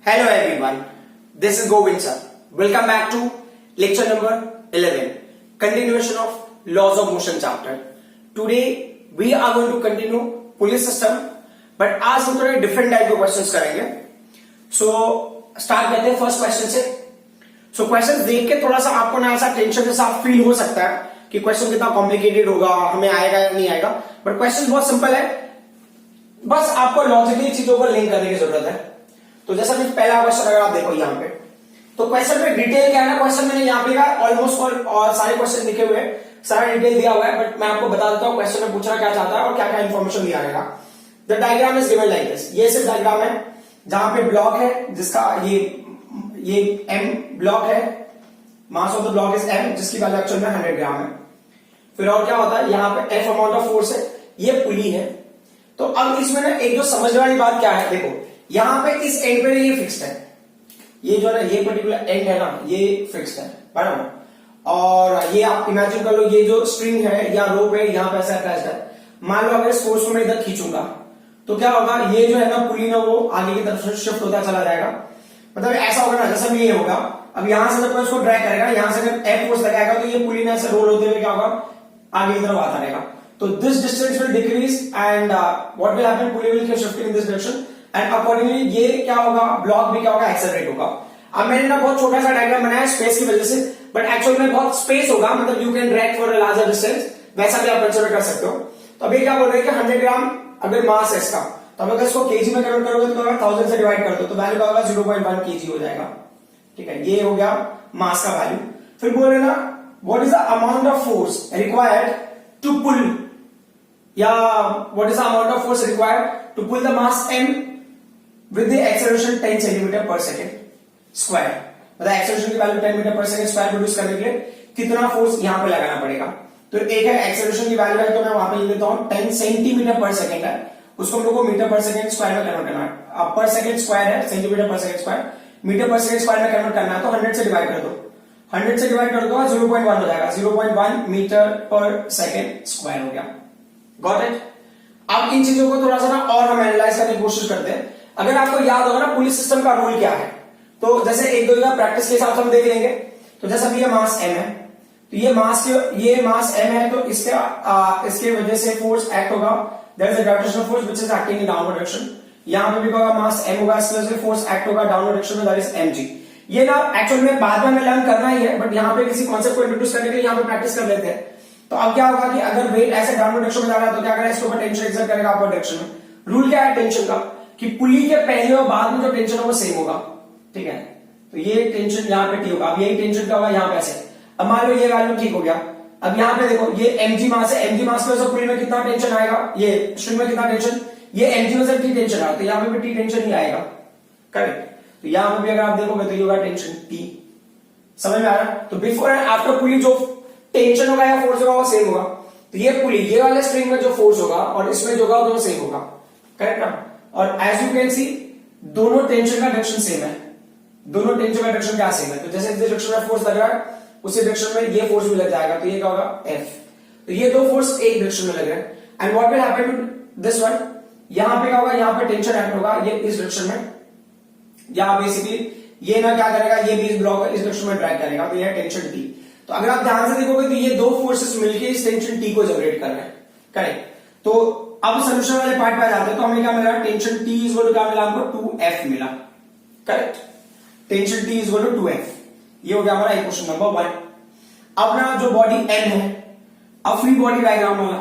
Hello everyone, this is Govind sir. Welcome back to lecture number 11, continuation of laws of motion chapter. Today we are going to continue police system, but आज हम थोड़े different type के questions करेंगे. So start करते हैं first question से. So questions देख के थोड़ा सा आपको ना ऐसा टेंशन जैसा फील हो सकता है कि क्वेश्चन कितना कॉम्प्लिकेटेड होगा, हमें आएगा या नहीं आएगा, बट क्वेश्चन बहुत सिंपल है. बस आपको लॉजिकली चीजों को लिंक करने की जरूरत है. तो जैसा कि पहला क्वेश्चन अगर आप देखो यहाँ पे, तो क्वेश्चन में डिटेल क्या है ना, क्वेश्चन मैंने यहाँ पे लिखा ऑलमोस्ट और सारे क्वेश्चन लिखे हुए, सारा डिटेल दिया हुआ है, बट मैं आपको बता देता हूँ क्वेश्चन में पूछना क्या चाहता है और क्या क्या इन्फॉर्मेशन दिया रहेगा. The diagram is given like this. ये सिर्फ डायग्राम है जहां पे ब्लॉक है जिसका ये एम ब्लॉक है, mass of the block is M, जिसकी वैल्यू एक्चुअल में 100 ग्राम है. फिर और क्या होता है, यहाँ पे एफ अमाउंट ऑफ फोर्स है, ये पुली है. तो अब इसमें ना एक जो समझने वाली बात क्या है, देखो यहां पे इस एंड पे ये फिक्स्ड है, ये जो है ना ये पर्टिकुलर एंड है ना ये फिक्स्ड है, बराबर. और ये आप इमेजिन कर लो, ये जो स्ट्रिंग है या रोप है यहाँ पे ऐसा अटैच्ड है. मान लो अगर इस फोर्स को मैं इधर खींचूंगा तो क्या होगा, ये जो है ना पुली ना वो आगे की तरफ से शिफ्ट होता चला जाएगा. मतलब ऐसा होगा ना जैसा ये होगा. अब यहां से जब कोई इसको ड्रैग करेगा, यहां से अगर एफ फोर्स लगाएगा तो ये पुली ना ऐसे रोल होते हुए क्या होगा, आगे की तरफ आता रहेगा. तो this distance will decrease and what will happen, pulley will keep shifting in this direction and accordingly ये क्या होगा, ब्लॉक भी क्या होगा, एक्सेलरेट होगा. अब मैंने ना बहुत छोटा सा डायग्राम बनाया स्पेस की वजह से, बट एक्चुअल में बहुत स्पेस होगा, मतलब you can drag for a larger distance, वैसा भी आप कंसीडर कर सकते हो. तो अभी क्या बोल रहे हैं कि 100 ग्राम अगर मास है इसका, तो अगर इसको केजी में कन्वर्ट करोगे तो अगर 1000 से डिवाइड कर दो तो वैल्यू का होगा 0.1 केजी हो जाएगा. ठीक है, ये हो गया मास का वैल्यू. फिर बोल रहे ना what is the amount of force required to pull, या what is the amount of force required to pull the mass m with the acceleration 10 centimeter per second square. मतलब एक्सेलरेशन की वैल्यू 10 मीटर पर second square produce करने के लिए कितना force यहां पे लगाना पड़ेगा. तो एक है एक्सेलरेशन की वैल्यू है, तो मैं वहां पे लिख देता हूं 10 सेंटीमीटर पर सेकंड है, उसको हम लोग को मीटर पर सेकंड स्क्वायर में कन्वर्ट करना है. पर सेकंड स्क्वायर है, सेंटीमीटर पर सेकंड स्क्वायर, मीटर पर सेकंड स्क्वायर में कन्वर्ट करना है. तो 100 से डिवाइड कर दो, 100 से डिवाइड कर दो 0.1 हो जाएगा, 0.1 मीटर पर सेकंड स्क्वायर हो गया. Got it. अब इन चीजों को थोड़ा सा ना और हम एनालाइज करने की कोशिश करते हैं. अगर आपको याद होगा ना पुलिस सिस्टम का रूल क्या है, तो जैसे एक दो जगह प्रैक्टिस के हिसाब से हम देख लेंगे. तो जैसा भी ये मास m है, तो ये मास m है, तो इसके वजह से फोर्स एक्ट होगा, there is a gravitational force which is acting in downward direction. यहां पे भी होगा मास m होगा, इसकी वजह से फोर्स एक्ट होगा डाउनवर्ड डायरेक्शन में, दैट इज mg. ये ना एक्चुअल में बाद में हमें लर्न करना ही है, बट यहां पे किसी कॉन्सेप्ट को इंट्रोड्यूस करने के लिए यहां पे प्रैक्टिस कर लेते हैं. तो अब क्या होगा कि अगर वेट ऐसे डाउनवर्ड डायरेक्शन में जा रहा है तो क्या करेगा, इसके ऊपर टेंशन एक्सर्ट करेगा अपवर्ड डायरेक्शन में. रूल क्या है टेंशन का, कि पुली के पहले और बाद में जो टेंशन है वो सेम होगा. ठीक है, तो ये टेंशन यहाँ पे टी होगा. अब यही टेंशन का होगा यहाँ पे ऐसे. अब मान लो ये वैल्यू ठीक हो गया. अब यहाँ पे देखो ये mg मास है, mg मास की वजह से पुली में कितना टेंशन आएगा, ये स्ट्रिंग में कितना टेंशन, ये mg में से टी टेंशन आएगा, तो यहाँ पे भी टी टेंशन ही आएगा. करेक्ट. तो यहाँ पे भी अगर आप देखोगे तो ये होगा टेंशन टी. समझ में आ रहा है. तो बिफोर एंड आफ्टर पुली जो टेंशन होगा या फोर्स होगा वो सेम होगा. तो ये पुली, ये वाले स्ट्रिंग में जो फोर्स होगा और इसमें जो होगा दोनों सेम होगा. करेक्ट ना. और एज यू कैन सी दोनों टेंशन का डायरेक्शन सेम है, दोनों टेंशन का डायरेक्शन क्या सेम है. तो जैसे इस डायरेक्शन में फोर्स लग रहा है उसी डायरेक्शन में ये फोर्स भी लग जाएगा, तो ये क्या होगा F. तो ये दो फोर्स एक डायरेक्शन में लग रहे हैं. And what will happen to this one, यहां पे क्या होगा, यहां पे टेंशन एक्ट होगा ये इस डायरेक्शन में, या बेसिकली ये ना क्या करेगा, ये भी इस ब्लॉक इस डायरेक्शन में ड्रैग करेगा, तो ये है टेंशन T. तो अगर आप ध्यान से देखोगे तो ये दो फोर्सेस मिलकर इस टेंशन T को जनरेट कर रहे हैं. करेक्ट. तो अब सोल्यूशन वाले पार्ट पे आ जाते हैं. तो हमें क्या मिला, tension T is equal to क्या मिला हमको, 2F मिला. Correct. Tension T is equal to 2F. ये हो गया हमारा इक्वेशन नंबर 1. अब ना जो बॉडी M है, अब फ्री बॉडी डायग्राम वाला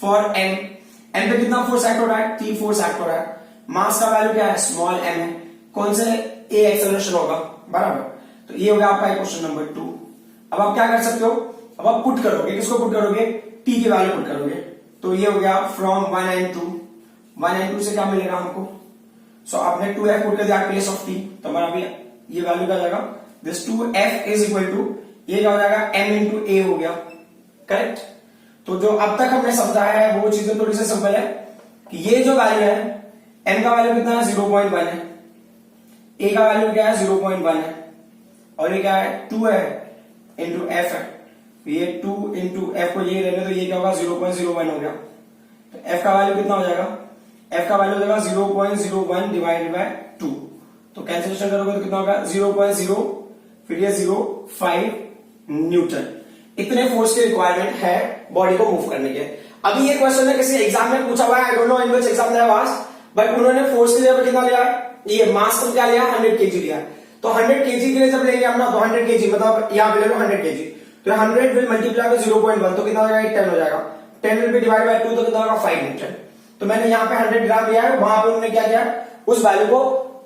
फॉर M पे कितना फोर्स एक्ट हो रहा है, T फोर्स एक्ट हो रहा है. मास का वैल्यू क्या है, स्मॉल m है. कौन से A एक्सेलरेशन होगा, बराबर. तो ये हो गया आपका इक्वेशन नंबर 2. अब आप क्या कर सकते हो, अब आप पुट करोगे, किसको पुट करोगे, T की वैल्यू पुट करोगे. तो ये हो गया फ्रॉम 1 and 2 से क्या मिलेगा हमको. सो आपने 2F पुट कर दिया प्लेस ऑफ T, तो हमारा अभी ये वैल्यू क्या जाएगा, this 2F is equal to ये क्या हो जाएगा m इंटू A हो गया. करेक्ट. तो जो अब तक हमने समझा है वो चीजें थोड़ी सी सिंपल है कि ये जो वैल्यू है m का वैल्यू कितना है, 0.1 है, A का वैल्यू क्या है 0.1 है, और ये क्या है 2 है इंटू F है. ये 2 इंटू F को ये लेने तो ये क्या होगा 0.01 हो गया. तो F का वैल्यू कितना हो जाएगा, F का वैल्यू हो जाएगा 0.01 डिवाइडेड बाय 2. तो कैंसिलेशन करोगे तो कितना होगा 0.0 फिर ये 0.5 न्यूटन। इतने फोर्स की रिक्वायरमेंट है बॉडी को मूव करने के। अभी ये क्वेश्चन है किसी एग्जाम में पूछा हुआ है, I don't know in which exam they have asked, but उन्होंने फोर्स की जगह पे कितना लिया, ये मास को क्या लिया 100 केजी लिया। तो 100 केजी के लिए जब लेंगे हम ना, तो 100 केजी मतलब यहाँ पे ले लो 100 केजी, तो 100 विल मल्टीप्लाई बाय 0.1 तो कितना हो जाएगा 10 हो जाएगा। 10 विल बी डिवाइड बाय 2 तो कितना होगा 5 न्यूटन। तो मैंने यहाँ पे 100 ग्राम लिया है, वहां पे उन्होंने क्या किया उस वैल्यू को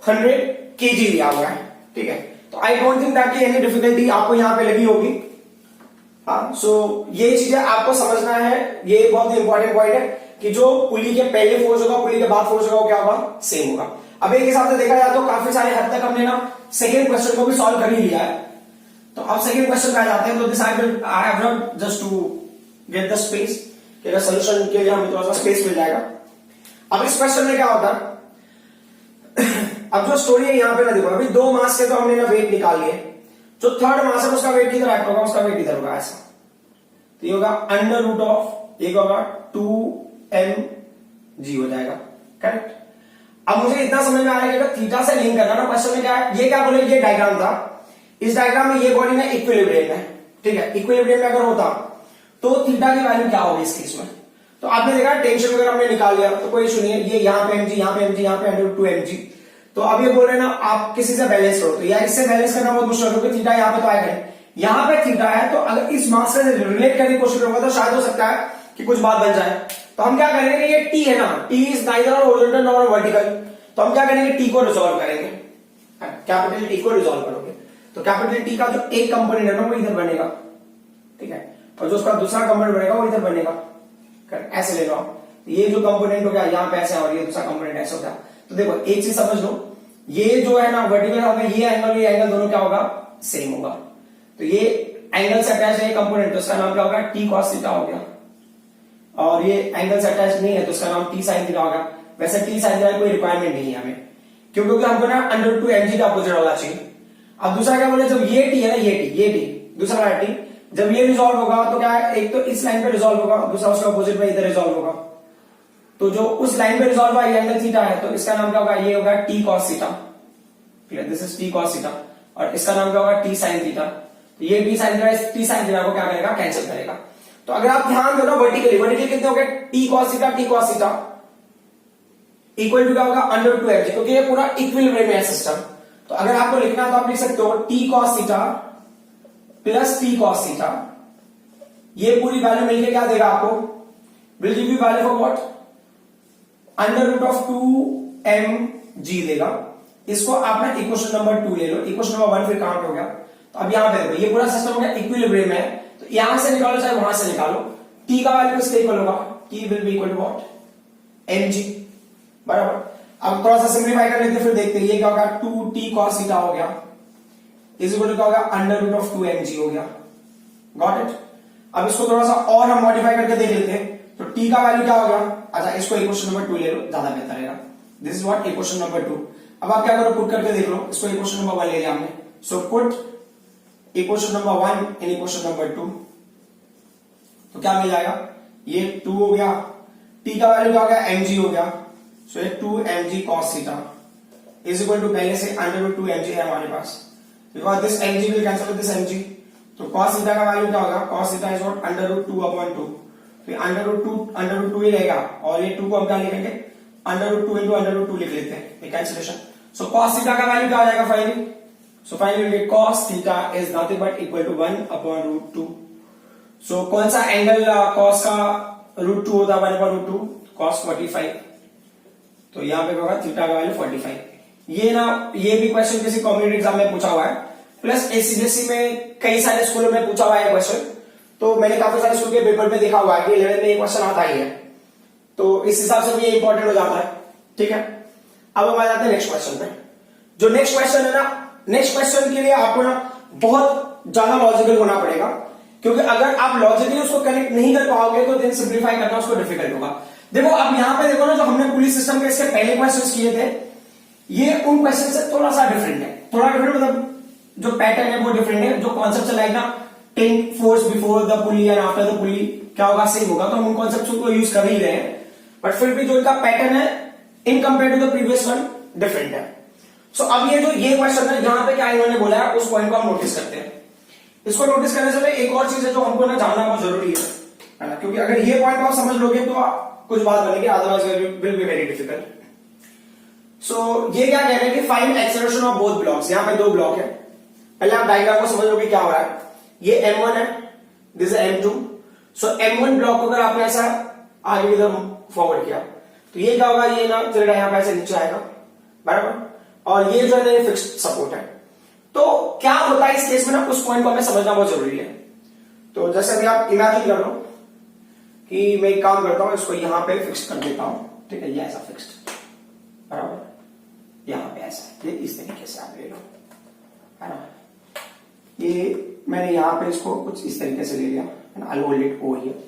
100 केजी लिया हुआ है, ठीक है। तो I don't think that any difficulty आपको यहाँ पे लगी होगी। हाँ, सो ये चीजें आपको समझना है, ये बहुत ही इंपॉर्टेंट पॉइंट है कि जो पुली के पहले फोर्स होगा पुली के बाद फोर्स होगा वो क्या होगा, सेम होगा। अब एक हिसाब से देखा जाए तो काफी सारे हद तक हमने ना सेकेंड क्वेश्चन को भी सॉल्व कर ही लिया है। तो अब सेकेंड क्वेश्चन पे आ जाते हैं। तो this I have not just to get the space, कि अगर सोल्यूशन के लिए हमें थोड़ा सा स्पेस मिल जाएगा। अब इस क्वेश्चन में क्या होता है अब जो स्टोरी है यहाँ पे ना देखो, अभी 2 मास के तो हमने ना वेट निकाल लिए, जो थर्ड मास है उसका वेट किधर एक्ट होगा, उसका वेट इधर होगा ऐसा। तो ये होगा अंडर रूट ऑफ, ये होगा 2mg हो जाएगा, करेक्ट। अब मुझे इतना समझ में आ रहा है कि अगर थीटा से लिंक करना ना क्वेश्चन में क्या है, ये क्या बोले, ये डायग्राम था, इस डायग्राम में ये बॉडी ना इक्विलिब्रियम है, ठीक है। इक्विलिब्रियम में अगर होता तो थीटा की वैल्यू क्या होगी इस केस में। तो आपने देखा टेंशन वगैरह हमने निकाल लिया तो कोई इशू नहीं है, ये यहाँ पे mg, यहाँ पे mg, यहाँ पे अंडर 2mg। तो अब ये बोल रहे हैं ना आप किसी से बैलेंस करो, तो यार इससे बैलेंस करना बहुत मुश्किल है क्योंकि थीटा यहाँ पे तो आएगा, यहाँ पे थीटा है, तो अगर इस मास से रिलेट करने की कोशिश करूंगा तो शायद हो सकता है कि कुछ बात बन जाए। तो हम क्या करेंगे कि ये टी है ना, T is neither horizontal nor vertical, तो हम क्या करेंगे टी को रिजॉल्व करेंगे, कैपिटल टी को रिजॉल्व करोगे तो कैपिटल टी का जो एक कंपोनेंट है ना वो इधर बनेगा, ठीक है, और जो उसका दूसरा कंपोनेंट बनेगा वो इधर बनेगा, ऐसे ले लो आप। ये जो कंपोनेंट हो गया यहाँ पे ऐसे और ये दूसरा कंपोनेंट ऐसे हो गया। तो देखो एक चीज समझ लो, ये जो है ना वर्टिकल होगा, ये एंगल दोनों क्या होगा, सेम होगा। तो ये एंगल से अटैच है ये कंपोनेंट, तो उसका नाम क्या होगा, टी कॉस थीटा हो गया। और ये एंगल से अटैच नहीं है तो उसका नाम टी साइन थीटा होगा। वैसे टी साइन थीटा कोई रिक्वायरमेंट नहीं है हमें, क्योंकि हमको ना अंडर 2mg का अपोजिट वाला चाहिए। अब दूसरा क्या बोले, जब ये टी है ना, ये टी दूसरा वाला टी, जब ये रिजॉल्व होगा तो क्या है, एक तो इस लाइन पे रिजॉल्व होगा, दूसरा उसका अपोजिट में इधर रिजॉल्व होगा। तो जो उस लाइन पे रिजॉल्व हुआ ये एंगल थीटा है, तो इसका नाम क्या होगा, ये होगा T cos theta, this is T cos theta, और इसका नाम क्या होगा, टी साइन थीटा। तो ये टी साइन थीटा को क्या करेगा, कैंसिल करेगा। तो अगर आप ध्यान दो ना वर्टिकली कितने हो गए, T cos theta equal to क्या होगा, अंडर 2mg, क्योंकि ये पूरा इक्विलिब्रियम है सिस्टम। तो अगर आपको लिखना है तो आप लिख सकते हो T cos theta plus T cos theta, ये पूरी वैल्यू मिलके क्या देगा आपको, will give you value for what, under root of 2mg देगा। इसको आप ना इक्वेशन नंबर 2 ले लो, इक्वेशन नंबर 1 फिर काउंट हो गया। तो अब यहां पे देखो ये पूरा सिस्टम हो गया इक्विलिब्रियम है, तो यहां से निकालो चाहे वहां से निकालो, टी का वैल्यू किसके इक्वल होगा, T will be equal to what, mg, बराबर। अब थोड़ा सा सिंप्लीफाई कर लेते फिर देखते हैं, ये क्या होगा 2t cos थीटा हो गया इज इक्वल टू क्या होगा, अंडर रूट ऑफ 2mg हो गया, गॉट इट। अब इसको थोड़ा सा और हम मॉडिफाई करके देख लेते हैं, तो t का वैल्यू क्या होगा, अच्छा इसको इक्वेशन नंबर 2 ले लो, ज्यादा बेहतर रहेगा। This is what equation number 2। अब आप क्या करो, पुट करके देख लो, इसको इक्वेशन नंबर 1 ले लिया हमने, सो पुट इक्वेशन नंबर 1 इन इक्वेशन नंबर 2, तो क्या मिल जाएगा, ये 2 हो गया, t का वैल्यू क्या हो गया, mg हो गया, सो ये 2mg cos theta is equal to पहले से अंडर रूट 2mg है हमारे पास, because this mg will cancel with this mg, तो cos थीटा का वैल्यू क्या होगा, cos theta is what, under root 2/2, फिर अंडर रूट 2 ही रहेगा, और ये 2 को हम क्या लिखेंगे, under root 2 into under root 2 लिख लेते हैं, ये कैंसिलेशन। सो cos थीटा का वैल्यू क्या हो जाएगा finally, so finally will get cos theta is nothing but equal to 1/√2। So कौन सा एंगल cos का √2 होता है, 1/√2, cos 45, तो यहां पे होगा थीटा का वैल्यू 45। ये ना ये भी क्वेश्चन किसी कॉम्पिटिटिव एग्जाम में पूछा हुआ है, प्लस एससीबीएसई में कई सारे स्कूलों में पूछा हुआ है क्वेश्चन, तो मैंने काफी सारे स्कूल के पेपर में देखा हुआ है कि 11 में ये क्वेश्चन आता ही है, तो इस हिसाब से ये इंपॉर्टेंट हो जाता है, ठीक है। अब हम आ जाते हैं नेक्स्ट क्वेश्चन पे। जो नेक्स्ट क्वेश्चन है ना, नेक्स्ट क्वेश्चन के लिए आपको ना बहुत ज्यादा लॉजिकल होना पड़ेगा, क्योंकि अगर आप लॉजिकली उसको कनेक्ट नहीं कर पाओगे तो देन सिंप्लीफाई करना उसको डिफिकल्ट होगा। देखो अब यहां पे देखो ना, जो हमने पुलिस सिस्टम के इसके पहले क्वेश्चंस किए थे, ये उन क्वेश्चन से थोड़ा सा डिफरेंट है, थोड़ा डिफरेंट मतलब जो पैटर्न है वो डिफरेंट है, जो कॉन्सेप्ट लाइक ना tank force before the pulley and after the पुली क्या होगा, सेम होगा, तो हम उन कॉन्सेप्ट को यूज कर ही रहे हैं, बट फिर भी जो इनका पैटर्न है in compare to the previous one different है। सो अब ये क्वेश्चन है, यहाँ पे क्या इन्होंने बोला है उस पॉइंट को हम नोटिस करते हैं। इसको नोटिस करने से पहले एक और चीज है जो हमको ना जानना बहुत जरूरी है ना, क्योंकि अगर ये पॉइंट आप समझ लोगे तो कुछ बात बनेगी, otherwise will be very difficult. So ये क्या कह रहे हैं कि find acceleration of both blocks. यहाँ पे दो ब्लॉक है, पहले आप डायग्राम को समझ लोगे क्या हो रहा है। ये M1 है, दिस है M2। सो M1 ब्लॉक को अगर आपने ऐसा आगे की तरफ फॉरवर्ड किया तो ये क्या होगा, ये ना चलेगा यहाँ पे ऐसे नीचे आएगा, बराबर, और ये जो है ना फिक्स्ड सपोर्ट है। तो क्या होता है इस केस में ना, उस पॉइंट को हमें समझना बहुत जरूरी है। तो जैसे अभी आप इमेजिन कर लो कि मैं एक काम करता हूं, इसको यहां पे फिक्स कर देता हूं, ठीक है, ये ऐसा फिक्स्ड, बराबर, यहां पे ऐसा, ये इस तरीके से आप ले लो, है ना। ये मैंने यहां पे इसको कुछ इस तरीके से ले लिया, है ना। I hold it over here,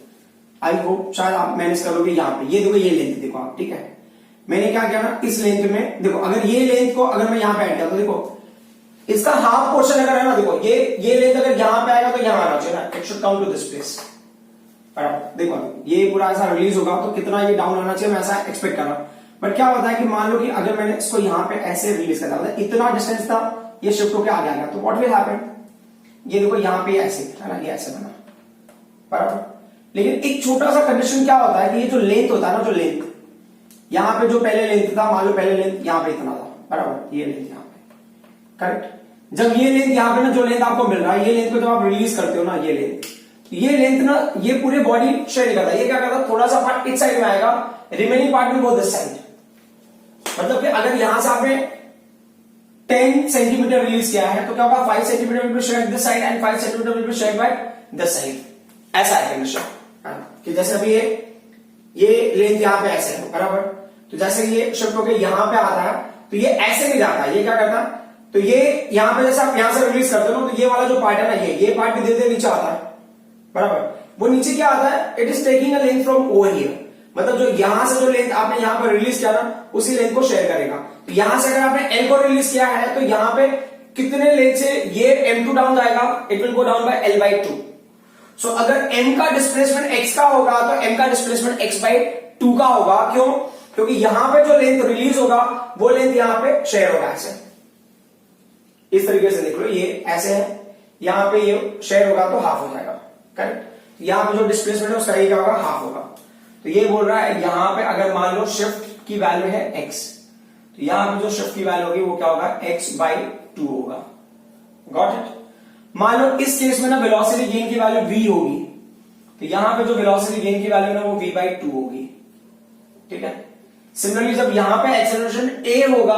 I hope शायद आप मैनेज कर लोगे। यहां पे ये देखो, ये लेंथ देखो आप, ठीक है। मैंने क्या किया ना, इस लेंथ में देखो, अगर ये लेंथ को अगर मैं यहां पे ऐड किया तो देखो इसका हाफ पोर्शन अगर है ना, देखो ये लेंथ अगर यहां पे आएगा तो यहां आना चाहिए ना, it should come to this place, बराबर। देखो ये पूरा ऐसा रिलीज होगा तो कितना ये डाउन आना चाहिए, मैं ऐसा एक्सपेक्ट कर रहा हूं। बट क्या होता है कि मान लो कि अगर मैंने इसको यहां पे ऐसे रिलीज कर दिया, इतना डिस्टेंस था, ये शिफ्ट होकर आगे आ गया, तो व्हाट विल हैपन, ये देखो यहां पे ऐसे है ना, ये ऐसे बना, बराबर। लेकिन एक छोटा सा कंडीशन क्या होता है कि ये जो लेंथ होता है ना, जो लेंथ यहां पे जो पहले लेंथ था, मान लो पहले लेंथ यहां पे इतना था, बराबर, ये लेंथ यहां पे, करेक्ट। जब ये लेंथ यहां पे ना, जो लेंथ आपको मिल रहा है, ये लेंथ को जब आप रिलीज करते हो ना, ये लेंथ ना, ये पूरे बॉडी शेयर नहीं करता, ये क्या करता है, थोड़ा सा पार्ट इस साइड में आएगा, remaining part will go this side. मतलब कि अगर यहां से आपने 10 सेंटीमीटर रिलीज किया है तो क्या होगा, 5 centimetre will be shared this side and 5 centimetre will be shared by this side, ऐसा है कंडीशन, कि जैसे अभी ये लेंथ यहां पे ऐसे है, बराबर। तो जैसे ये शिफ्ट होकर यहां पे आता है तो ये ऐसे नहीं जाता है, ये क्या करता है, तो ये यहां पे जैसे आप यहां से रिलीज करते हो तो ये वाला जो पार्ट है ना, ये पार्ट भी धीरे धीरे नीचे आता है, बराबर। वो नीचे क्या आता है, it is taking a length from over here, मतलब जो यहां से जो लेंथ आपने यहां पर रिलीज किया ना, उसी लेंथ को शेयर करेगा। तो यहां से अगर आपने L को रिलीज किया है तो यहां पे कितने लेंथ से ये M2 डाउन जाएगा, it will go down by L/2। सो अगर M का डिस्प्लेसमेंट x का होगा तो M का डिस्प्लेसमेंट x/2 का होगा। क्यों, क्योंकि यहां पे जो लेंथ रिलीज होगा वो लेंथ यहां पे शेयर होगा, ऐसे इस तरीके से देख लो, ये ऐसे है, यहां पे ये शेयर होगा तो हाफ हो जाएगा, करेक्ट। यहां पे जो डिस्प्लेसमेंट है उसका ये क्या होगा, हाफ होगा। तो ये बोल रहा है यहां पे अगर मान लो शिफ्ट की वैल्यू है x, तो यहां पे जो शिफ्ट की वैल्यू होगी वो क्या होगा, x/2 होगा, गॉट इट। मान लो इस केस में ना वेलोसिटी गेन की वैल्यू v होगी, तो यहां पे जो वेलोसिटी गेन की वैल्यू ना वो v/2 होगी, ठीक है। सिमिलरली जब यहां पे एक्सेलरेशन a होगा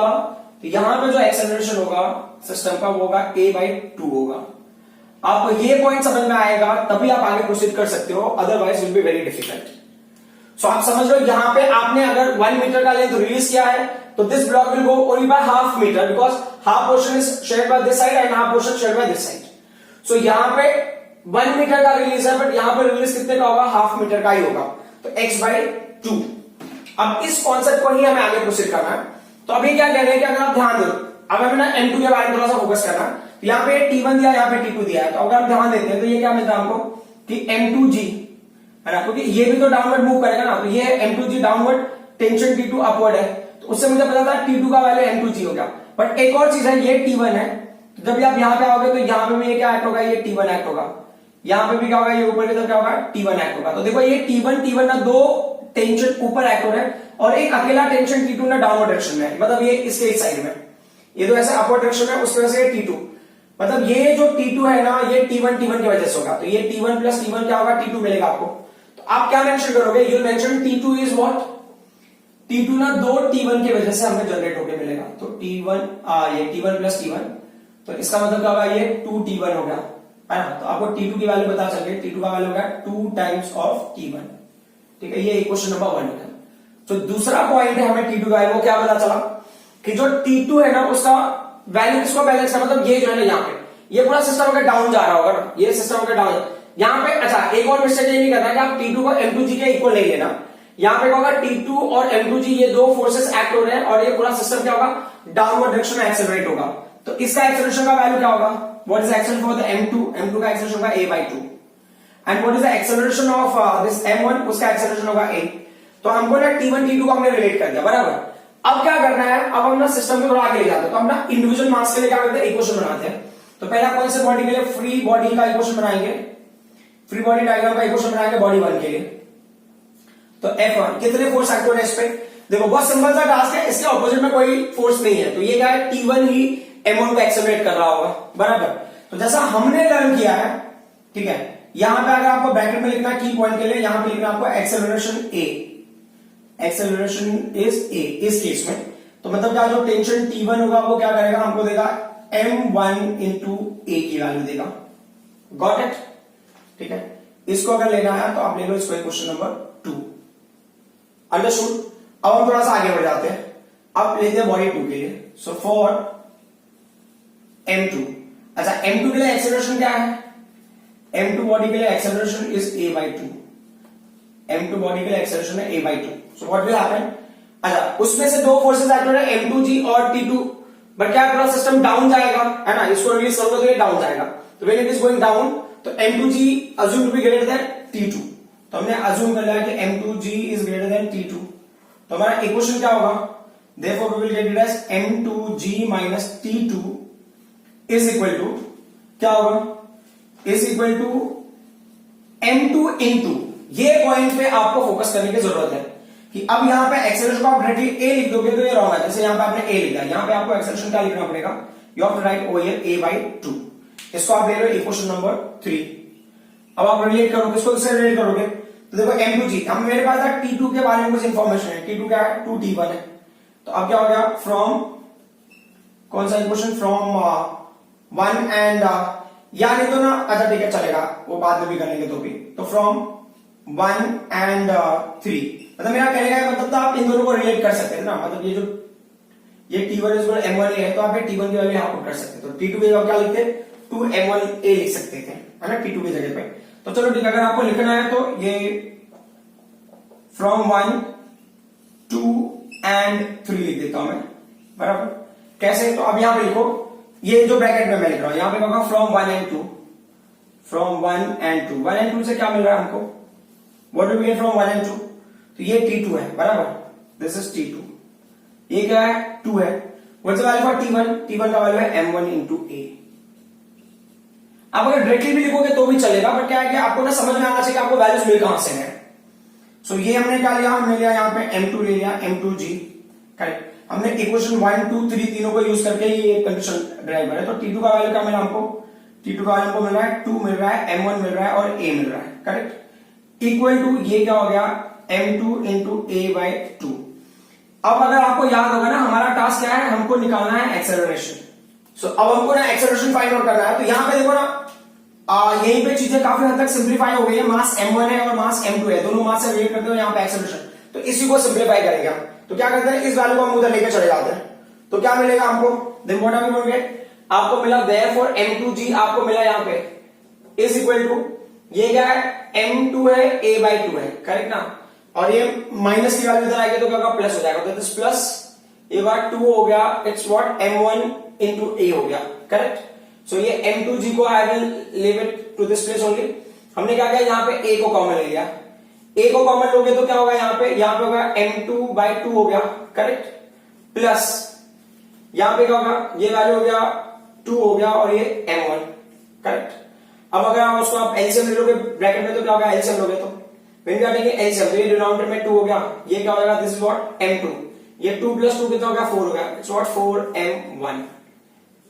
तो यहां पे जो एक्सेलरेशन होगा सिस्टम का वो होगा a/2 होगा। आपको ये पॉइंट समझ में आएगा तभी आप आगे प्रोसीड कर सकते हो, otherwise will be very difficult. So आप समझ लो यहां पे आपने अगर 1 मीटर का लेंथ रिलीज किया है तो this block will go only by half meter, because half portion is shared by this side and half portion shared by this side. So यहां पे 1 मीटर का रिलीज है, बट यहां पे रिलीज कितने का होगा, हाफ मीटर का ही होगा, तो x/2। अब इस कॉन्सेप्ट को ही हमें आगे प्रोसीड करना है। तो अभी क्या कह रहे हैं कि अगर आप ध्यान दो, अब हमें ना M2 के बारे में थोड़ा सा फोकस करना है। तो यहाँ पे T1 दिया, यहाँ पे T2 दिया है, तो अगर हम ध्यान देते हैं तो ये क्या मिलता है हमको कि M2G है ना, क्योंकि ये भी तो डाउनवर्ड मूव करेगा ना, तो ये M2G downward, tension T2 upward है, तो उससे मुझे पता था T2 का वैल्यू M2G हो गया। बट एक और चीज है, ये T1 है, तो जब भी आप यहाँ पे आओगे तो यहाँ पे भी ये क्या एक्ट होगा, ये T1 एक्ट होगा, यहाँ पे भी क्या होगा, ये ऊपर की तरफ क्या होगा, T1 एक्ट होगा। तो देखो ये T1 ना दो टेंशन ऊपर एक्ट हो रहे हैं और एक अकेला टेंशन T2 ना डाउनवर्ड डायरेक्शन में, मतलब ये इसके इस साइड में, ये तो ऐसे अपवर्ड डायरेक्शन में, उसकी वजह से T2, मतलब ये जो T2 है ना, ये T1 की वजह से होगा, तो ये T1 प्लस T1 क्या होगा, T2 मिलेगा आपको। तो आप क्या मेंशन करोगे, you mention T2 is what, T2 ना दो T1 की वजह से हमें जनरेट होके मिलेगा, तो T1 ये T1 प्लस T1, तो इसका मतलब क्या होगा, ये 2T1 हो गया, है ना। तो आपको T2 की वैल्यू पता चल गई, T2 का वैल्यू होगा 2 टाइम्स ऑफ T1, ठीक है। ये क्वेश्चन नंबर 1 है। तो दूसरा पॉइंट है हमें T2 का, वो क्या पता चला कि जो T2 है ना उसका वैल्यू किसको बैलेंस है, मतलब ये जो है ना यहाँ पे ये पूरा सिस्टम होकर डाउन जा रहा होगा ना, ये सिस्टम होकर डाउन यहाँ पे। अच्छा एक और मिस्टेक ये नहीं करना कि आप T2 को M2G के इक्वल नहीं लेना, यहाँ पे होगा T2 और M2G ये दो फोर्सेस एक्ट हो रहे हैं और ये पूरा सिस्टम क्या होगा, डाउनवर्ड डायरेक्शन में एक्सेलरेट होगा। तो इसका एक्सेलरेशन का वैल्यू क्या होगा, what is acceleration for the M2 का एक्सेलरेशन होगा a/2 and what is the acceleration of this M1, उसका एक्सेलरेशन होगा a। तो हमको ना T1 T2 को हमने रिलेट कर दिया, बराबर। अब क्या करना है, अब हम ना सिस्टम को थोड़ा आगे ले जाते हैं, तो हम ना इंडिविजुअल मास के लिए क्या करते हैं, इक्वेशन बनाते हैं। तो पहला कौन से बॉडी के लिए, फ्री बॉडी का इक्वेशन बनाएंगे, फ्री बॉडी डायग्राम का इक्वेशन बनाएंगे बॉडी 1 के लिए। तो F1 कितने फोर्स एक्ट हो रहे हैं इस पे, देखो बहुत सिंपल सा टास्क है, इसके ऑपोजिट में कोई फोर्स नहीं है, तो ये क्या है, T1 ही M1 को एक्सेलरेट कर रहा होगा, बराबर। तो जैसा हमने लर्न किया है, ठीक है, यहां पे अगर आपको ब्रैकेट में लिखना की पॉइंट के लिए, यहां पे लिखना आपको acceleration A, acceleration is A इस केस में। तो मतलब क्या, जो टेंशन T1 होगा वो क्या करेगा, हमको देगा M1 इंटू A की वैल्यू देगा, गॉट इट, ठीक है। इसको अगर लेना है तो आप ले लो इसको क्वेश्चन नंबर 2, अंडरस्टूड। अब हम थोड़ा सा आगे बढ़ जाते हैं, अब लेते हैं बॉडी 2 के लिए। सो फॉर M2, अच्छा M2 के लिए एक्सेलरेशन क्या है, M2 बॉडी के लिए acceleration is A/2, M2 body के लिए एक्सेलरेशन है A/2। So what will happen, अच्छा उसमें से दो फोर्सेस एक्ट हो रहे हैं M2G और T2, बट क्या पूरा सिस्टम डाउन जाएगा, है ना, इसको रिलीज करोगे तो ये डाउन जाएगा। तो when it is going down, तो M2G assume to be greater than T2, तो हमने अज्यूम कर लिया कि M2G is greater than T2, तो हमारा इक्वेशन क्या होगा, therefore we will get it as M2G minus T2 is equal to क्या होगा, is equal to M2 into, ये पॉइंट पे आपको फोकस करने की जरूरत है कि अब यहां पे एक्सेलरेशन को आप डायरेक्टली A लिख दोगे तो ये रॉन्ग है, जैसे यहां पे आपने A लिखा, यहां पे आपको एक्सेलरेशन क्या लिखना पड़ेगा, you have to write over here A/2, इसको आप ले लो इक्वेशन नंबर 3। अब आप रिलेट करोगे, इसको इससे रिलेट करोगे, तो देखो M2G, हम मेरे पास था T2 के बारे में कुछ इंफॉर्मेशन है, T2 क्या है, 2T1 है, तो अब क्या हो गया, फ्रॉम कौन सा इक्वेशन, फ्रॉम 1 एंड या नहीं तो ना, अच्छा ठीक है चलेगा, वो बाद में भी करेंगे तो फ्रॉम 1 एंड 3, मतलब मेरा कहने का मतलब तो आप इन दोनों को रिलेट कर सकते हैं ना, मतलब ये जो ये T1 इज M1A है, तो आप T1 की वैल्यू यहां पुट कर सकते हैं, तो T2 की जगह क्या लिखते हैं, 2M1A लिख सकते थे, है ना, T2 की जगह पे। तो चलो ठीक है, अगर आपको लिखना है तो ये फ्रॉम 1 2 एंड 3 लिख देता हूं मैं, बराबर, कैसे, तो अब यहां पे लिखो, ये जो ब्रैकेट में मैं लिख रहा हूं, यहां पे होगा from 1 and 2, from 1 and 2, 1 and 2 से क्या मिल रहा है हमको, what do we get from 1 and 2, तो ये T2 है, बराबर, दिस इज T2, ये क्या है, 2 है, what's the value for T1, T1 का वैल्यू है M1 इंटू A। आप अगर डायरेक्टली भी लिखोगे तो भी चलेगा, बट क्या है कि आपको ना समझ में आना चाहिए कि आपको वैल्यूज मिल कहां से है। सो ये हमने क्या लिया, हमने लिया यहाँ पे M2 ले लिया, M2G, करेक्ट, हमने इक्वेशन 1 2 3 तीनों को यूज करके ये कंडीशन ड्राइव है, तो T2 का वैल्यू क्या मिला हमको, T2 का वैल्यू हमको मिल रहा है 2 मिल रहा है, M1 मिल रहा है और A मिल रहा है, करेक्ट, इक्वल टू ये क्या हो गया, M2 इंटू A/2। अब अगर आपको याद होगा ना, हमारा टास्क क्या है, हमको निकालना है एक्सेलरेशन। सो अब हमको ना एक्सेलरेशन फाइंड आउट करना है, तो यहां पे देखो ना, यहीं पे चीजें काफी हद तक सिंप्लीफाई हो गई है, मास M1 है और मास M2 है, दोनों मास से रिलेट करते हो यहाँ पे एक्सेलरेशन, तो इसी को सिंप्लीफाई करेगा, तो क्या करते हैं, इस वैल्यू को हम उधर लेके चले जाते हैं, तो क्या मिलेगा हमको, then what are we going to get, आपको मिला देयरफॉर M2G आपको मिला यहाँ पे इज इक्वल टू, ये क्या है, M2 है, A/2 है, करेक्ट ना, और ये माइनस की वैल्यू इधर आएगी तो क्या होगा, प्लस हो जाएगा, तो दिस प्लस ये बार 2 हो गया, it's what M1 into A हो गया, करेक्ट। सो ये M2G को I will leave it to this place only. हमने क्या किया, यहाँ पे A को कॉमन ले लिया, A को कॉमन लोगे तो क्या होगा, यहाँ पे होगा M2/2 हो गया, करेक्ट, प्लस यहाँ पे क्या होगा, ये वैल्यू हो गया 2 हो गया और ये M1, करेक्ट। अब अगर आप उसको आप एलसीएम ले लोगे ब्रैकेट में तो क्या होगा, एलसीएम लोगे तो when we are taking LCM, तो ये डिनोमिनेटर में 2 हो गया, ये क्या हो जाएगा, दिस इज व्हाट M2, ये 2 + 2 कितना हो गया, 4 हो गया, it's what 4M1।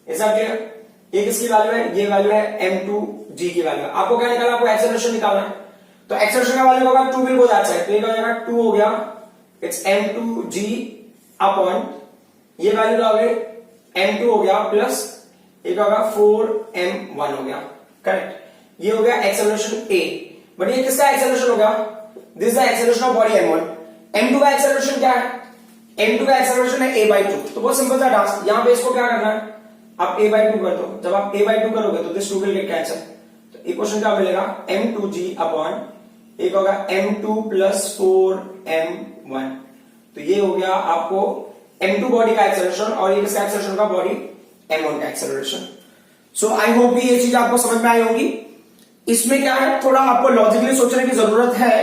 Is that clear, ये किसकी वैल्यू है, ये वैल्यू है M2G की वैल्यू। आपको क्या निकालना, आपको एक्सेलरेशन निकालना है, तो एक्सेलरेशन का वैल्यू होगा 2 विल गो दैट साइड, तो ये क्या हो जाएगा, 2 हो गया, इट्स M2G अपॉन ये वैल्यू क्या हो गई, M2 हो गया प्लस ये क्या होगा, 4M1 हो गया, करेक्ट। ये हो गया एक्सेलरेशन A, बट ये किसका एक्सेलरेशन होगा, this is the acceleration of body M1। M2 का एक्सेलरेशन क्या है, M2 का एक्सेलरेशन है A/2, तो बहुत सिंपल सा टास्क, यहां पे इसको क्या करना है, आप A/2 कर दो, जब आप A/2 करोगे तो दिस 2 विल गेट कैंसल, तो इक्वेशन क्या मिलेगा, M2G अपॉन एक होगा M2 + 4M1, तो ये हो गया आपको M2 बॉडी का एक्सेलरेशन और ये किसका एक्सेलरेशन का, बॉडी M1 का एक्सेलरेशन। सो आई होप कि ये चीज आपको समझ में आई होगी। इसमें क्या है, थोड़ा आपको लॉजिकली सोचने की जरूरत है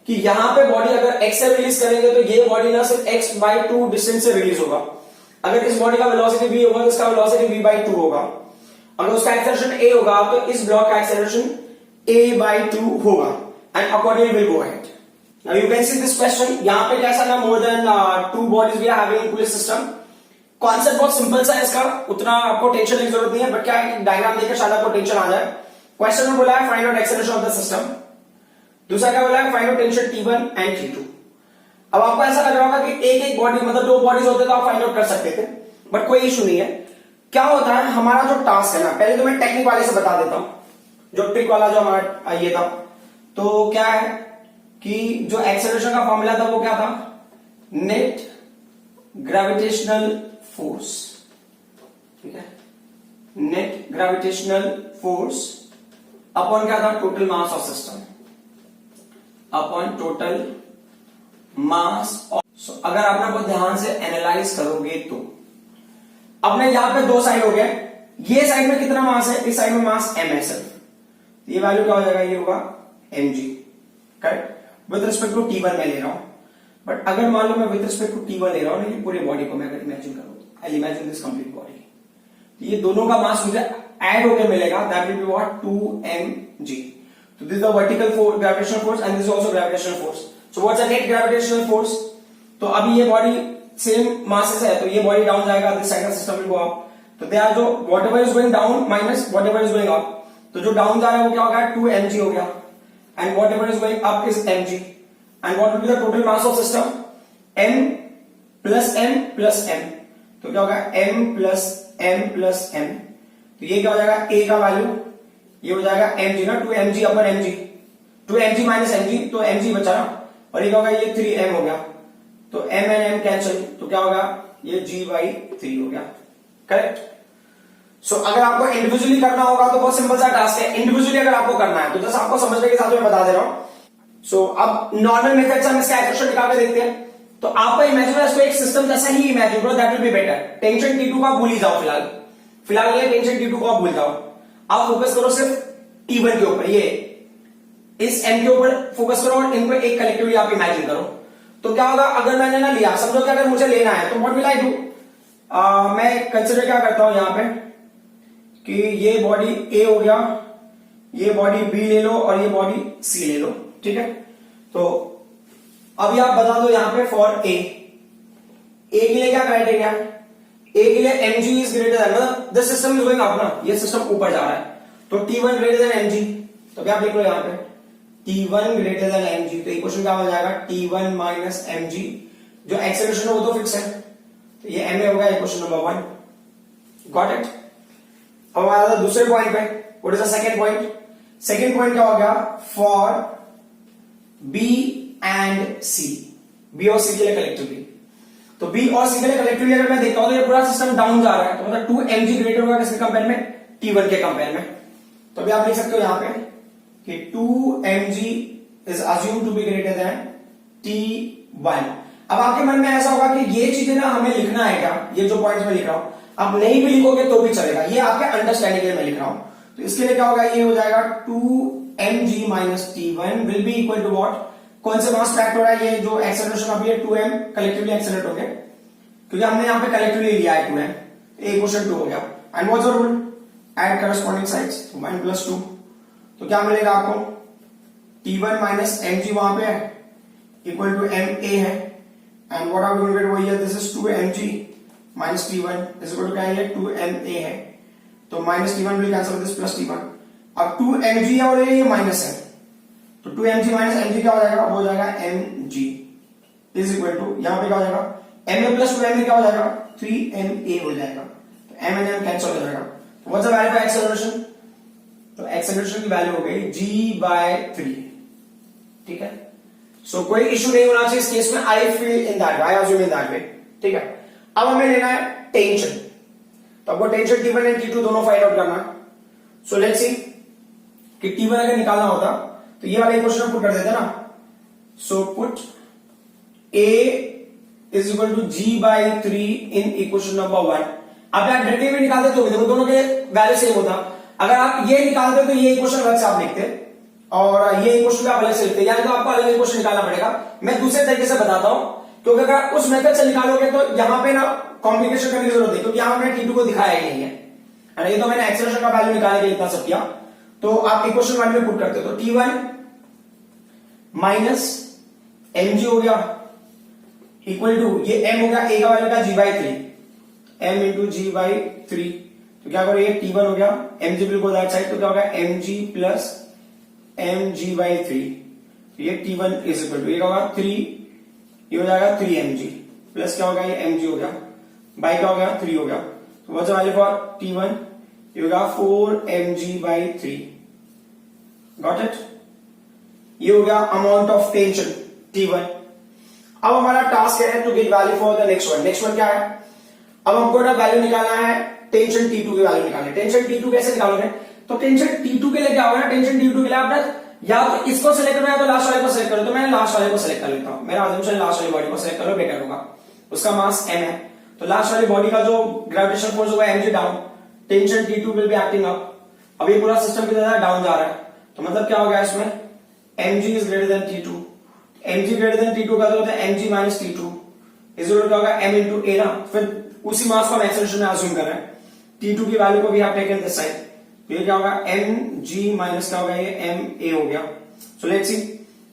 कि यहां पे बॉडी अगर x से रिलीज करेंगे तो ये बॉडी ना सिर्फ x/2 डिस्टेंस से रिलीज होगा। अगर इस बॉडी का वेलोसिटी v होगा तो इसका वेलोसिटी v/2 होगा। अगर उसका एक्सेलरेशन a होगा तो इस ब्लॉक का एक्सेलरेशन a/2 होगा and accordingly will go ahead. Now you can see this question, यहां पे कैसा ना more than 2 bodies we are having in pulleys system. Concept बहुत सिंपल सा है इसका, उतना आपको टेंशन की जरूरत नहीं है, बट क्या है डायग्राम देखकर शायद आपको टेंशन आ जाए। क्वेश्चन में बोला है find out acceleration of the system, दूसरा क्या बोला है find out tension T1 and T2। अब आपको ऐसा लग रहा होगा कि एक एक बॉडी मतलब 2 बॉडीज होते तो आप फाइंड आउट कर सकते थे, बट कोई इशू नहीं है। क्या होता है हमारा जो टास्क है ना, पहले तो मैं टेक्निक वाले से बता देता हूं, जो ट्रिक वाला जो हमारा ये था। तो क्या है कि जो एक्सेलरेशन का फॉर्मूला था वो क्या था, नेट ग्रेविटेशनल फोर्स, ठीक है, नेट ग्रेविटेशनल फोर्स अपॉन क्या था, total mass of system, upon total mass of. अगर आप लोग ध्यान से एनालाइज करोगे तो अपने यहां पे 2 साइड हो गए, ये साइड में कितना मास है, इस साइड में मास m है सिर्फ, ये वैल्यू क्या हो जाएगा, ये होगा mg, correct, with respect to T1 मैं ले रहा हूं। बट अगर मान लो मैं विद रिस्पेक्ट टू T1 ले रहा हूं, ये पूरी बॉडी को मैं अगर इमेजिन करूं, I imagine this complete body, तो ये दोनों का मास मुझे ऐड होकर मिलेगा, that will be what 2mg। So this is the vertical force, gravitational force, and this is also gravitational force. So what's the net gravitational force? तो अभी ये बॉडी सेम मासेस है, तो ये बॉडी डाउन जाएगा, this side का system will go up. तो they are जो whatever is going down minus whatever is going up, तो जो डाउन जा रहा है वो क्या हो गया 2mg हो गया, and whatever is going up is mg, and what will be the total mass of system, m plus m plus m, तो क्या होगा m plus m plus m, तो ये क्या हो जाएगा a का वैल्यू, ये हो जाएगा mg ना, 2mg अपन mg, 2mg माइनस mg, तो mg बचा ना, और ये क्या होगा ये 3m हो गया, तो m एंड m कैंसिल, तो क्या होगा ये g/3 हो गया, करेक्ट। सो अगर आपको इंडिविजुअली करना होगा तो बहुत सिंपल सा टास्क है, इंडिविजुअली अगर आपको करना है तो जैसे आपको समझने के साथ मैं बता दे रहा हूं। सो अब नॉर्मल मेथड से हम इसका एक्सप्रेशन निकाल के देखते हैं। तो आपको इमेजिन इसको एक सिस्टम जैसा ही इमेजिन करो, that will be better. Tension T2 को आप भूल ही जाओ, फिलहाल ये टेंशन T2 को आप भूल जाओ, आप फोकस करो सिर्फ T1 के ऊपर, ये इस m के ऊपर फोकस करो और इनको एक कलेक्टिवली आप इमेजिन करो। तो क्या होगा अगर मैंने ना लिया, समझो कि अगर मुझे लेना है तो व्हाट विल आई डू, मैं कंसिडर क्या करता हूं यहां पे कि ये बॉडी A हो गया, ये बॉडी B ले लो और ये बॉडी C ले लो, ठीक है। तो अभी आप बता दो यहां पे फॉर A के लिए क्या क्राइटेरिया है, A के लिए mg इज ग्रेटर देन, मतलब this system is going up ना, ये सिस्टम ऊपर जा रहा है, तो T1 ग्रेटर देन mg, तो क्या लिख लो यहां पे T1 ग्रेटर देन mg, तो इक्वेशन क्या हो जाएगा T1 माइनस mg, जो एक्सेलरेशन है वो तो फिक्स है, तो ये ma होगा इक्वेशन नंबर 1, गॉट इट। अब हमारा था दूसरे पॉइंट पे, what is the second point, second point क्या हो गया for B and C, B और C के लिए कलेक्टिवली, तो B और C के लिए कलेक्टिवली अगर मैं देखता हूं तो ये पूरा सिस्टम डाउन जा रहा है, तो मतलब 2mg ग्रेटर होगा किसके कंपेयर में, T1 के कंपेयर में। तो अभी आप लिख सकते हो यहां पे कि 2mg is assume to be greater than T1। अब आपके मन में ऐसा होगा कि ये चीजें ना हमें लिखना है क्या, ये जो पॉइंट्स मैं लिख रहा हूं आप नहीं भी लिखोगे तो भी चलेगा, ये आपके अंडरस्टैंडिंग के लिए मैं लिख रहा हूं। तो इसके लिए क्या होगा, ये हो जाएगा 2mg minus T1 will be equal to what, कौन से मास ट्रैक्ट हो रहा है, ये जो एक्सेलरेशन अभी है 2m कलेक्टिवली एक्सेलरेट हो गया, क्योंकि हमने यहां पे कलेक्टिवली लिया है 2m, a क्वेश्चन 2 हो गया, and what's the rule, add corresponding sides, 1 plus 2, तो क्या मिलेगा आपको T1 माइनस mg वहां पे है इक्वल टू ma है, and what are we going to get, वही है this is 2mg minus T1 is equal to क्या है 2ma है, तो minus T1 will cancel this plus T1, अब 2mg है और ये माइनस है, तो 2mg माइनस mg क्या हो जाएगा, वो हो जाएगा mg इज इक्वल टू, यहां पे क्या हो जाएगा ma प्लस 2ma क्या हो जाएगा 3ma हो जाएगा, तो m and m कैंसिल हो जाएगा। What's the value of acceleration, तो एक्सेलरेशन की वैल्यू हो गई g/3, ठीक है। सो कोई इशू नहीं होना चाहिए इस केस में, I feel in that way, I assume in that way, ठीक है। अब हमें लेना है टेंशन, तो आपको टेंशन T1 एंड T2 दोनों फाइंड आउट करना है। सो लेट्स सी कि T1 अगर निकालना होता तो ये वाला इक्वेशन पुट कर देते ना, so put A is equal to g/3 in equation number 1। अब आप डायरेक्टली भी निकाल देते हो, देखो दोनों के वैल्यू सेम होता, अगर आप ये निकालते तो ये इक्वेशन अलग से आप लिखते, और ये इक्वेशन आप अलग से लिखते हैं, यानी तो आपको अलग इक्वेशन निकालना पड़ेगा। मैं दूसरे तरीके से बताता हूं, क्योंकि अगर उस मेथड से निकालोगे तो यहां पे ना कॉम्प्लिकेशन करने की जरूरत है, क्योंकि यहां मैंने T2 को दिखाया ही नहीं है। ये तो मैंने एक्सेलरेशन का वैल्यू निकालने के लिए इतना सब किया। तो आप इक्वेशन वन में पुट करते हो, तो T1 माइनस mg हो गया इक्वल टू ये m हो गया a का वैल्यू का g/3, m इंटू g/3। तो क्या करो, ये T1 हो गया, mg will go that side, तो क्या होगा mg प्लस mg/3। ये T1 इज इक्वल टू ये होगा 3, ये हो जाएगा 3mg प्लस क्या होगा, ये mg हो गया बाई क्या हो गया 3 हो गया। तो what's the value for T1, ये होगा 4mg/3। Got it? ये हो गया अमाउंट ऑफ टेंशन T1। अब हमारा टास्क है to get value for the next one. Next one क्या है, अब हमको ना वैल्यू निकालना है टेंशन T2 की वैल्यू निकालनी है। टेंशन T2 कैसे निकालोगे, तो टेंशन T2 के लिए क्या होगा ना, टेंशन T2 के लिए आपने या तो इसको सेलेक्ट करो या तो लास्ट वाले को सेलेक्ट करो। तो मैं लास्ट वाले को सेलेक्ट कर लेता हूं, मेरा अजम्पशन लास्ट वाली बॉडी को सेलेक्ट करो, बेटर होगा। उसका मास m है, तो लास्ट वाली बॉडी का जो ग्रेविटेशनल फोर्स होगा mg down, tension T2 will be acting up. अब ये पूरा सिस्टम कितना डाउन जा रहा है, तो मतलब क्या हो गया इसमें, mg is greater than T2। mg greater than T2 का तो होता है mg minus T2 is equal to क्या होगा, m इंटू a ना। फिर उसी मास को हम एक्सेलरेशन में अज्यूम कर रहे हैं। T2 की वैल्यू को भी आप टेकन दिस साइड, ये क्या होगा mg माइनस क्या होगा, ये ma हो गया। सो लेट्स सी,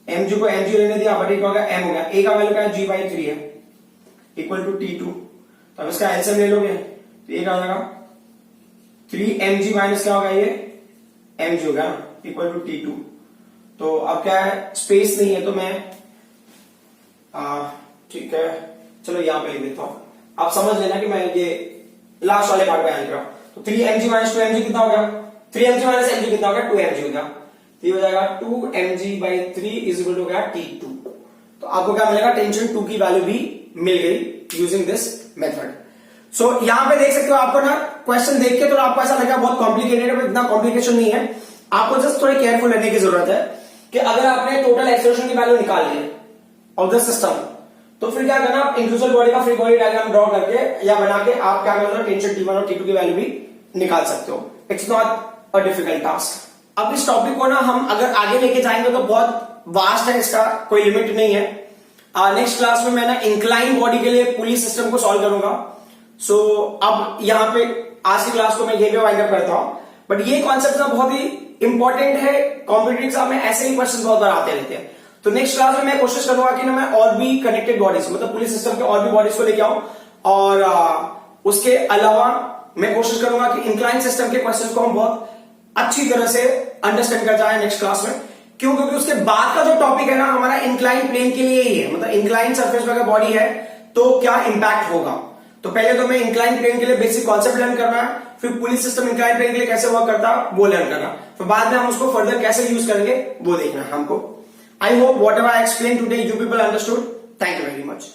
mg को mg लेने दिया, बट ये क्या होगा m हो गया, a का वैल्यू क्या है g/3 है इक्वल टू T2। तो अब इसका एलसीएम ले लोगे तो ये क्या हो जाएगा 3mg माइनस क्या होगा, ये mg होगा ना इक्वल टू T2। तो अब क्या है, स्पेस नहीं है तो मैं ठीक है चलो यहां पे लिख देता हूं। आप समझ लेना कि मैं ये लास्ट वाले पार्ट पे आने कर रहा हूं। तो 3mg माइनस 2mg कितना हो गया, 3mg माइनस mg कितना हो गया, 2mg हो गया। तो ये हो जाएगा 2mg/3 इज इक्वल टू क्या, T2। तो आपको क्या मिलेगा, टेंशन 2 की वैल्यू भी मिल गई यूजिंग दिस मेथड। सो यहां पे देख सकते हो, आपको ना क्वेश्चन देख के तो आपको ऐसा लगा बहुत कॉम्प्लिकेटेड है, इतना कॉम्प्लिकेशन नहीं है। आपको जस्ट थोड़ी केयरफुल रहने की जरूरत है कि अगर आपने टोटल एक्सेलरेशन की वैल्यू निकाल ली है ऑफ द सिस्टम, तो फिर क्या करना, आप इंडिविजुअल बॉडी का फ्री बॉडी डायग्राम ड्रॉ करके या बना के आप क्या करना, टेंशन T1 और T2 की वैल्यू भी निकाल सकते हो। It's not a difficult task. अब इस टॉपिक को ना हम अगर आगे लेके जाएंगे तो बहुत वास्ट है, इसका कोई लिमिट नहीं है। नेक्स्ट क्लास में मैं ना इंक्लाइन बॉडी के लिए पुलिस सिस्टम को सॉल्व करूंगा। सो अब यहां पे आज की क्लास को मैं ये भी वाइंड अप करता हूं, बट ये कॉन्सेप्ट ना बहुत ही इंपॉर्टेंट है, कॉम्पिटिटिव एग्जाम में ऐसे ही क्वेश्चन बहुत बार आते रहते हैं। तो नेक्स्ट क्लास में मैं कोशिश करूंगा कि ना मैं और भी कनेक्टेड बॉडीज, मतलब पुलिस सिस्टम के और भी बॉडीज को लेके आऊं, और उसके अलावा मैं कोशिश करूंगा कि इंक्लाइन सिस्टम के क्वेश्चन को हम बहुत अच्छी तरह से अंडरस्टैंड कर जाए नेक्स्ट क्लास में। क्यों, क्योंकि उसके बाद का जो टॉपिक है ना हमारा इंक्लाइन प्लेन के लिए ही है, मतलब इंक्लाइन सरफेस पर अगर बॉडी है तो क्या इंपैक्ट होगा। तो पहले तो मैं इंक्लाइन प्लेन के लिए बेसिक कॉन्सेप्ट लर्न करना है, फिर पुलिस सिस्टम इंक्लाइन प्लेन के लिए कैसे वर्क करता है वो लर्न करना, फिर बाद में हम उसको फर्दर कैसे यूज करेंगे वो देखना है हमको। I hope whatever I explained today you people understood. Thank you very much.